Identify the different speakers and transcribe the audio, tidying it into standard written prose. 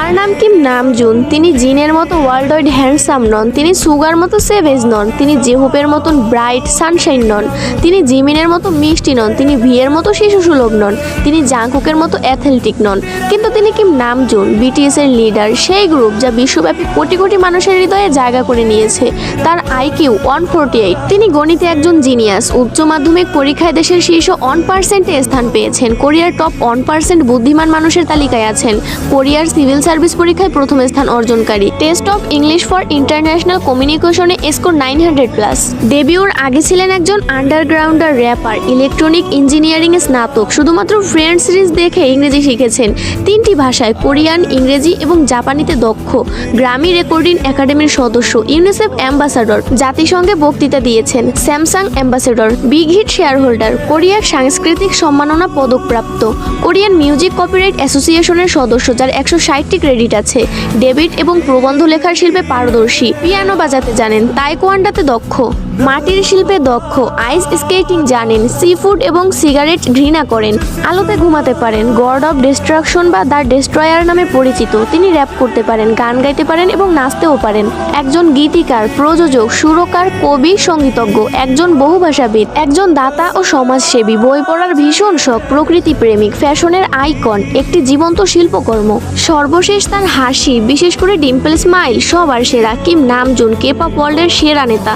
Speaker 1: তার নাম Kim Namjoon. তিনি জিনের মতো ওয়ার্ল্ড ওয়াইড হ্যান্ডসাম নন, তিনি সুগার মতো সেভেজ নন, তিনি জেহুপের মতন ব্রাইট সানশাইন নন, তিনি জিমিনের মতো মিষ্টি নন, তিনি ভিয়ের মতো শিশু সুলভ নন, তিনি জাংকুকের মতো অ্যাথলেটিক নন, কিন্তু তিনি কিম নামজুন, বিটিএস এর লিডার, সেই গ্রুপ যা বিশ্বব্যাপী কোটি কোটি মানুষের হৃদয়ে জায়গা করে নিয়েছে। তার আইকিউ 148। তিনি গণিতে একজন জিনিয়াস। উচ্চ মাধ্যমিক পরীক্ষায় দেশের শীর্ষ 1%-এ স্থান পেয়েছেন। কোরিয়ার টপ 1% বুদ্ধিমান মানুষের তালিকায় আছেন। কোরিয়ার সিভিল সার্ভিস পরীক্ষায় প্রথম স্থান অর্জনকারী। Test of English for international কমিউনিকেশনে স্কোর 900+। ডেবিউর আগে ছিলেন একজন আন্ডারগ্রাউন্ডার র্যাপার, ইলেকট্রনিক ইঞ্জিনিয়ারিং এ স্নাতক। শুধুমাত্র ফ্রেন্ডস সিরিজ দেখে ইংরেজি শিখেছেন। 3টি ভাষায় কোরিয়ান, ইংরেজি এবং জাপানিতে দক্ষ। গ্রামি রেকর্ডিং একাডেমির সদস্য, ইউনিসেফ অ্যাম্বাসাডর, জাতিসংঘে বক্তৃতা দিয়েছেন, Samsung ambassador, big hit shareholder, কোরিয়ার সাংস্কৃতিক সম্মাননা পদকপ্রাপ্ত, কোরিয়ান মিউজিক কপিরাইট অ্যাসোসিয়েশনের সদস্য যার 160টি ক্রেডিট আছে, ডেবিট এবং প্রবন্ধ লেখার শিল্পে পারদর্শী, পিয়ানো বাজাতে জানেন, তাইকোয়ান্ডোতে দক্ষ, মাটির শিল্পে দক্ষ, আইস স্কেটিং জানেন, সি ফুড এবং সিগারেট ঘৃণা করেন, আলোতে ঘুমাতে পারেন, গড অফ ডিস্ট্রাকশন বা দ্য ডেস্ট্রয়ার নামে পরিচিত। তিনি র্যাপ করতে পারেন, গান গাইতে পারেন এবং নাচতেও পারেন। একজন গীতিকার, প্রযোজক, সুরকার, কবি, সঙ্গীতজ্ঞ, একজন বহুভাষাবিদ, একজন দাতা ও সমাজসেবী, বই পড়ার ভীষণ শখ, প্রকৃতি প্রেমিক, ফ্যাশনের আইকন, একটি জীবন্ত শিল্পকর্ম। সর্বশেষ তার হাসি, বিশেষ করে ডিম্পল স্মাইল সবার সেরা। কিম নামজুন, কে-পপ ওয়ার্ল্ডের সেরা নেতা।